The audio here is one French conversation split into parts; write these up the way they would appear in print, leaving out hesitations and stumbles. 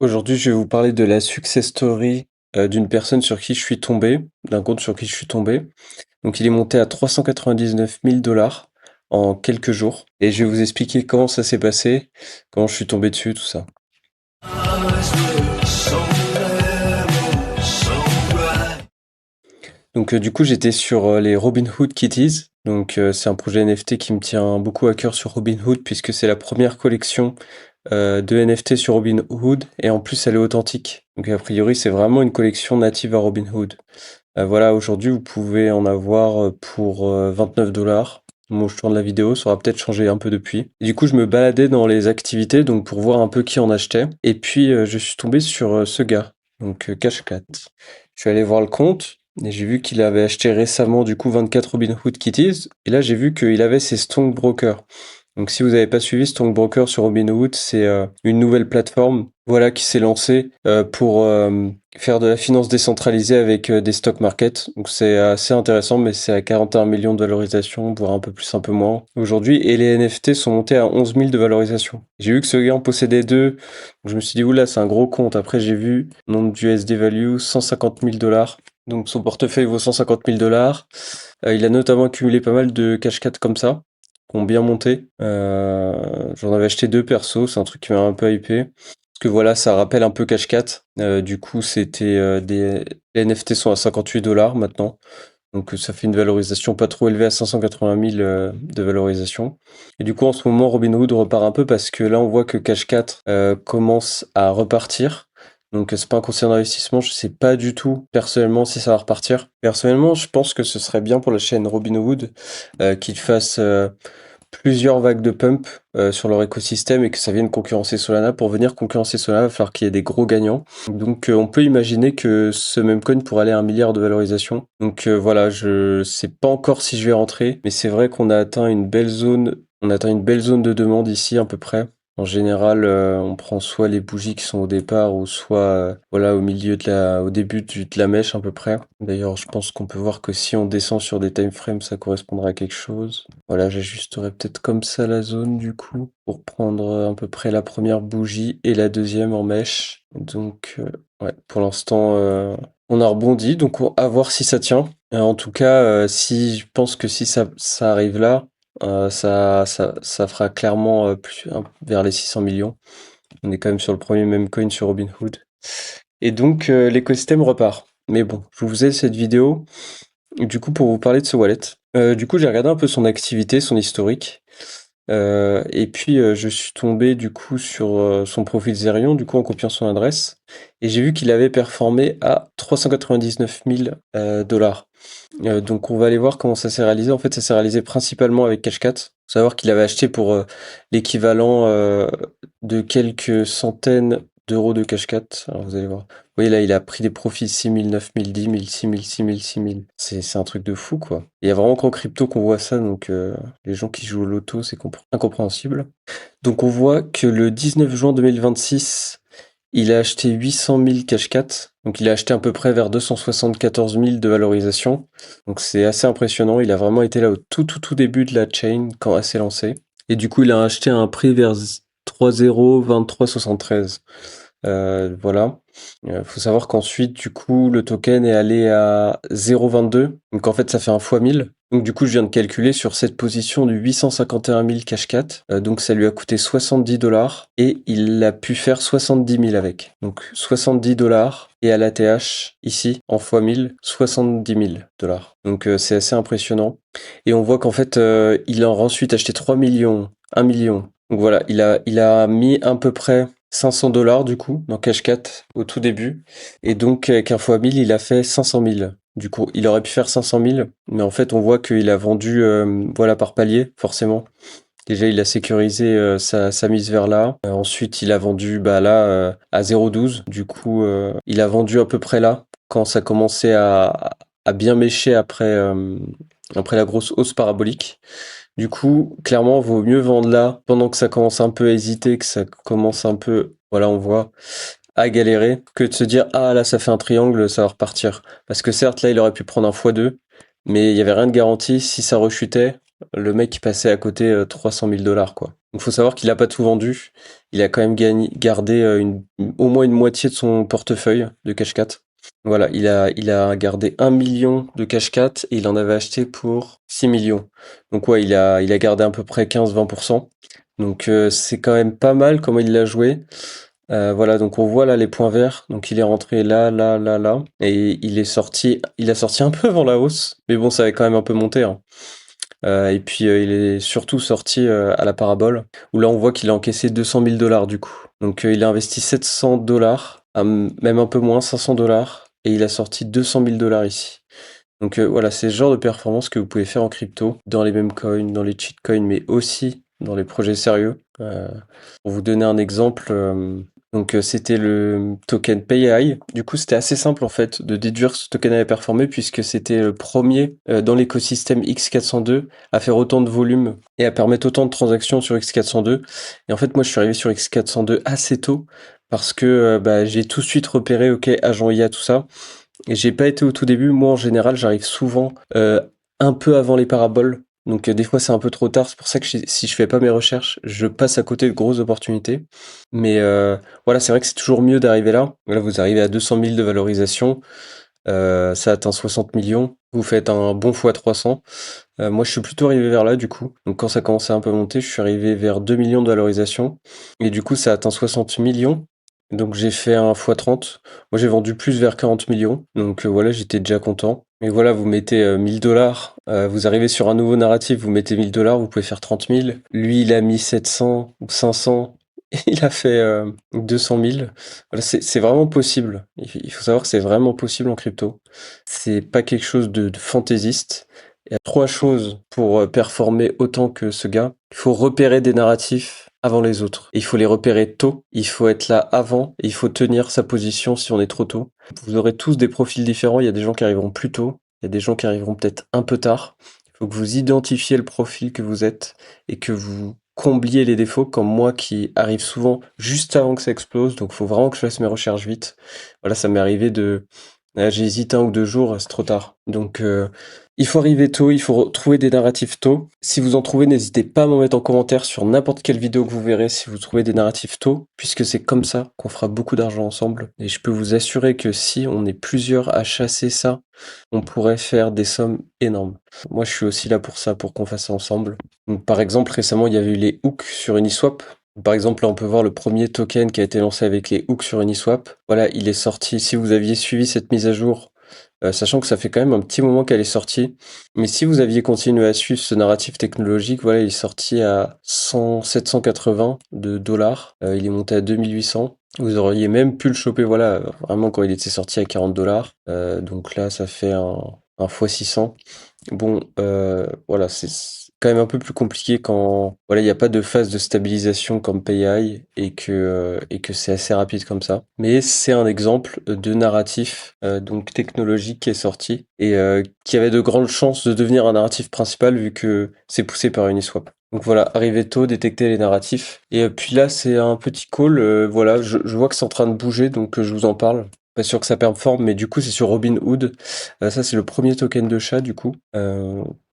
Aujourd'hui, je vais vous parler de la success story d'une personne sur qui je suis tombé, d'un compte sur qui je suis tombé. Donc, il est monté à 399 000 dollars en quelques jours. Et je vais vous expliquer comment ça s'est passé, comment je suis tombé dessus, tout ça. Donc, du coup, j'étais sur les Robinhood Kitties. Donc, c'est un projet NFT qui me tient beaucoup à cœur sur Robinhood puisque c'est la première collection de NFT sur Robinhood et en plus elle est authentique. Donc a priori c'est vraiment une collection native à Robinhood. Voilà, aujourd'hui vous pouvez en avoir pour 29 dollars. Bon, je tourne la vidéo, ça aura peut-être changé un peu depuis. Et du coup, je me baladais dans les activités donc pour voir un peu qui en achetait. Et puis je suis tombé sur ce gars, donc Cashcat. Je suis allé voir le compte et j'ai vu qu'il avait acheté récemment du coup 24 Robinhood Kitties. Et là, j'ai vu qu'il avait ses Stockbrokers. Donc si vous n'avez pas suivi Stockbroker sur Robinhood, c'est une nouvelle plateforme voilà, qui s'est lancée pour faire de la finance décentralisée avec des stock markets. Donc c'est assez intéressant, mais c'est à 41 millions de valorisation, voire un peu plus, un peu moins aujourd'hui. Et les NFT sont montés à 11 000 de valorisation. J'ai vu que ce gars en possédait deux. Donc je me suis dit, oula, c'est un gros compte. Après, j'ai vu nombre d'USD value, 150 000 dollars. Donc son portefeuille vaut 150 000 dollars. Il a notamment accumulé pas mal de cash 4 comme ça qui ont bien monté. J'en avais acheté deux perso, c'est un truc qui m'a un peu hypé. Parce que voilà, ça rappelle un peu Cash 4. Du coup, c'était les NFT sont à 58 dollars maintenant. Donc ça fait une valorisation pas trop élevée à 580 000 de valorisation. Et du coup, en ce moment, Robinhood repart un peu parce que là, on voit que Cash 4 commence à repartir. Donc c'est pas un conseil d'investissement, je sais pas du tout personnellement si ça va repartir. Personnellement, je pense que ce serait bien pour la chaîne Robinhood qu'ils fassent plusieurs vagues de pump sur leur écosystème et que ça vienne concurrencer Solana. Pour venir concurrencer Solana, il va falloir qu'il y ait des gros gagnants. Donc on peut imaginer que ce même coin pourrait aller à 1 milliard de valorisation. Donc voilà, je sais pas encore si je vais rentrer, mais c'est vrai qu'on a atteint une belle zone. On a atteint une belle zone de demande ici à peu près. En général, on prend soit les bougies qui sont au départ ou soit voilà au milieu au début de la mèche à peu près. D'ailleurs, je pense qu'on peut voir que si on descend sur des time frames, ça correspondra à quelque chose. Voilà, j'ajusterai peut-être comme ça la zone du coup pour prendre à peu près la première bougie et la deuxième en mèche. Donc ouais, pour l'instant on a rebondi, donc à voir si ça tient. En tout cas, si je pense que si ça arrive là, ça fera clairement vers les 600 millions. On est quand même sur le premier meme coin sur Robinhood. Et donc l'écosystème repart. Mais bon, je vous faisais cette vidéo du coup pour vous parler de ce wallet. Du coup j'ai regardé un peu son activité, son historique. Et puis je suis tombé du coup sur son profil Zerion, du coup en copiant son adresse. Et j'ai vu qu'il avait performé à 399 000 dollars. Donc on va aller voir comment ça s'est réalisé. En fait, ça s'est réalisé principalement avec Cashcat. Faut savoir qu'il avait acheté pour l'équivalent de quelques centaines d'euros de Cashcat. Alors vous allez voir. Vous voyez là, il a pris des profits 6 000, 9 000, 10 000, 6 000, 6 000, 6 000. C'est un truc de fou, quoi. Il y a vraiment qu'en crypto qu'on voit ça, donc les gens qui jouent au loto, c'est incompréhensible. Donc on voit que le 19 juin 2026, il a acheté 800 000 Cashcat. Donc il a acheté à peu près vers 274 000 de valorisation. Donc c'est assez impressionnant. Il a vraiment été là au tout début de la chain quand elle s'est lancée. Et du coup, il a acheté à un prix vers 3,02373. Voilà. Faut savoir qu'ensuite, du coup, le token est allé à 0,22. Donc en fait, ça fait un fois 1000. Donc du coup, je viens de calculer sur cette position du 851 000 cash 4. Donc ça lui a coûté 70 dollars et il a pu faire 70 000 avec. Donc 70 dollars et à l'ATH ici en fois 1000, 70 000 dollars. Donc c'est assez impressionnant. Et on voit qu'en fait, il a ensuite acheté 3 millions, 1 million. Donc voilà, il a mis à peu près 500 dollars du coup dans Cash 4 au tout début. Et donc avec un fois 1000, il a fait 500 000. Du coup, il aurait pu faire 500 000, mais en fait, on voit qu'il a vendu voilà par palier, forcément. Déjà, il a sécurisé sa mise vers là. Ensuite, il a vendu là à 0,12. Du coup, il a vendu à peu près là quand ça commençait à bien mécher après la grosse hausse parabolique. Du coup, clairement, vaut mieux vendre là pendant que ça commence un peu à hésiter, que ça commence un peu, voilà, on voit, à galérer, que de se dire, ah là, ça fait un triangle, ça va repartir. Parce que certes, là, il aurait pu prendre un x2, mais il y avait rien de garanti. Si ça rechutait, le mec, il passait à côté 300 000 dollars, quoi. Donc faut savoir qu'il a pas tout vendu. Il a quand même gardé au moins une moitié de son portefeuille de cash 4. Voilà, il a gardé 1 million de cash 4 et il en avait acheté pour 6 millions. Donc ouais, il a gardé à peu près 15-20%. Donc c'est quand même pas mal comment il l'a joué. Voilà, donc on voit là les points verts. Donc il est rentré là, là, là, là. Et il a sorti un peu avant la hausse. Mais bon, ça avait quand même un peu monté, hein. Et puis il est surtout sorti à la parabole, où là on voit qu'il a encaissé 200 000 dollars du coup. Donc il a investi 700 dollars, même un peu moins, 500 dollars, et il a sorti 200 000 dollars ici. Donc voilà, c'est ce genre de performance que vous pouvez faire en crypto, dans les mêmes coins, dans les cheat coins, mais aussi dans les projets sérieux. Pour vous donner un exemple, donc c'était le token PayAI. Du coup, c'était assez simple en fait de déduire ce token avait performé puisque c'était le premier dans l'écosystème X402 à faire autant de volume et à permettre autant de transactions sur X402. Et en fait, moi, je suis arrivé sur X402 assez tôt parce que bah, j'ai tout de suite repéré, ok, agent IA, tout ça. Et j'ai pas été au tout début. Moi, en général, j'arrive souvent un peu avant les paraboles. Donc, des fois, c'est un peu trop tard. C'est pour ça que si je fais pas mes recherches, je passe à côté de grosses opportunités. Mais voilà, c'est vrai que c'est toujours mieux d'arriver là. Là, vous arrivez à 200 000 de valorisation. Ça atteint 60 millions. Vous faites un bon x 300. Moi, je suis plutôt arrivé vers là, du coup. Donc, quand ça commençait à un peu monter, je suis arrivé vers 2 millions de valorisation. Et du coup, ça atteint 60 millions. Donc, j'ai fait un x 30. Moi, j'ai vendu plus vers 40 millions. Donc, voilà, j'étais déjà content. Et voilà, vous mettez 1000 dollars. Vous arrivez sur un nouveau narratif, vous mettez 1000 dollars, vous pouvez faire 30 000. Lui, il a mis 700 ou 500. Et il a fait 200 000. Voilà, c'est vraiment possible. Il faut savoir que c'est vraiment possible en crypto. C'est pas quelque chose de fantaisiste. Il y a trois choses pour performer autant que ce gars. Il faut repérer des narratifs avant les autres. Et il faut les repérer tôt. Il faut être là avant. Et il faut tenir sa position si on est trop tôt. Vous aurez tous des profils différents. Il y a des gens qui arriveront plus tôt. Il y a des gens qui arriveront peut-être un peu tard. Il faut que vous identifiez le profil que vous êtes et que vous comblier les défauts comme moi qui arrive souvent juste avant que ça explose. Donc, il faut vraiment que je fasse mes recherches vite. Voilà, ça m'est arrivé de j'ai hésité 1 ou 2 jours, c'est trop tard. Donc, il faut arriver tôt, il faut trouver des narratifs tôt. Si vous en trouvez, n'hésitez pas à m'en mettre en commentaire sur n'importe quelle vidéo que vous verrez si vous trouvez des narratifs tôt, puisque c'est comme ça qu'on fera beaucoup d'argent ensemble. Et je peux vous assurer que si on est plusieurs à chasser ça, on pourrait faire des sommes énormes. Moi, je suis aussi là pour ça, pour qu'on fasse ça ensemble. Donc, par exemple, récemment, il y avait eu les hooks sur Uniswap. Par exemple, là, on peut voir le premier token qui a été lancé avec les hooks sur Uniswap. Voilà, il est sorti. Si vous aviez suivi cette mise à jour, sachant que ça fait quand même un petit moment qu'elle est sortie, mais si vous aviez continué à suivre ce narratif technologique, voilà, il est sorti à 780 de dollars. Il est monté à 2800. Vous auriez même pu le choper, voilà, vraiment quand il était sorti à 40 dollars. Donc là, ça fait un x 600. Bon, voilà, c'est quand même un peu plus compliqué quand voilà, il y a pas de phase de stabilisation comme PayEye et que c'est assez rapide comme ça. Mais c'est un exemple de narratif donc technologique qui est sorti et qui avait de grandes chances de devenir un narratif principal vu que c'est poussé par Uniswap. Donc voilà, arriver tôt, détecter les narratifs. Et puis là, c'est un petit call. Voilà, je vois que c'est en train de bouger, donc je vous en parle. Pas sûr que ça performe, mais du coup, c'est sur Robinhood. Ça, c'est le premier token de chat, du coup.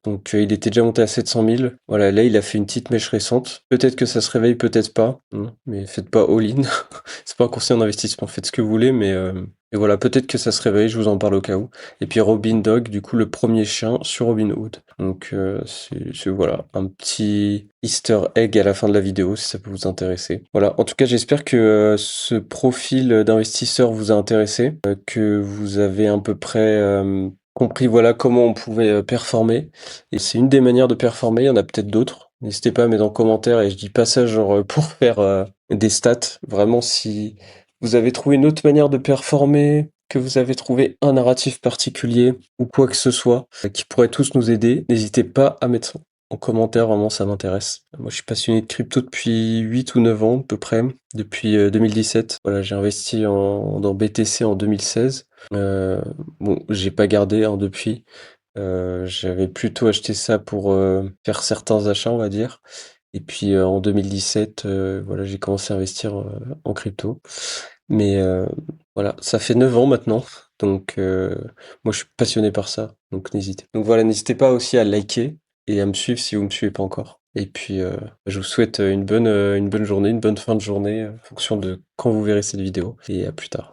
Donc, il était déjà monté à 700 000. Voilà, là, il a fait une petite mèche récente. Peut-être que ça se réveille, peut-être pas. Mais faites pas all-in. C'est pas un conseil d'investissement. Faites ce que vous voulez, mais et voilà, peut-être que ça se réveille. Je vous en parle au cas où. Et puis Robin Dog, du coup, le premier chien sur Robinhood. Donc, voilà, un petit Easter egg à la fin de la vidéo, si ça peut vous intéresser. Voilà, en tout cas, j'espère que ce profil d'investisseur vous a intéressé, que vous avez à peu près compris voilà comment on pouvait performer. Et c'est une des manières de performer, il y en a peut-être d'autres. N'hésitez pas à mettre en commentaire, et je dis pas ça genre pour faire des stats. Vraiment, si vous avez trouvé une autre manière de performer, que vous avez trouvé un narratif particulier ou quoi que ce soit qui pourrait tous nous aider, n'hésitez pas à mettre ça en commentaire, vraiment ça m'intéresse. Moi je suis passionné de crypto depuis 8 ou 9 ans à peu près, depuis 2017. Voilà, j'ai investi dans BTC en 2016. Bon, j'ai pas gardé depuis. J'avais plutôt acheté ça pour faire certains achats, on va dire. Et puis en 2017, voilà, j'ai commencé à investir en crypto. Mais voilà, ça fait 9 ans maintenant. Donc moi je suis passionné par ça, donc n'hésitez. Donc voilà, n'hésitez pas aussi à liker et à me suivre si vous me suivez pas encore. Et puis, je vous souhaite une bonne journée, une bonne fin de journée, en fonction de quand vous verrez cette vidéo et à plus tard.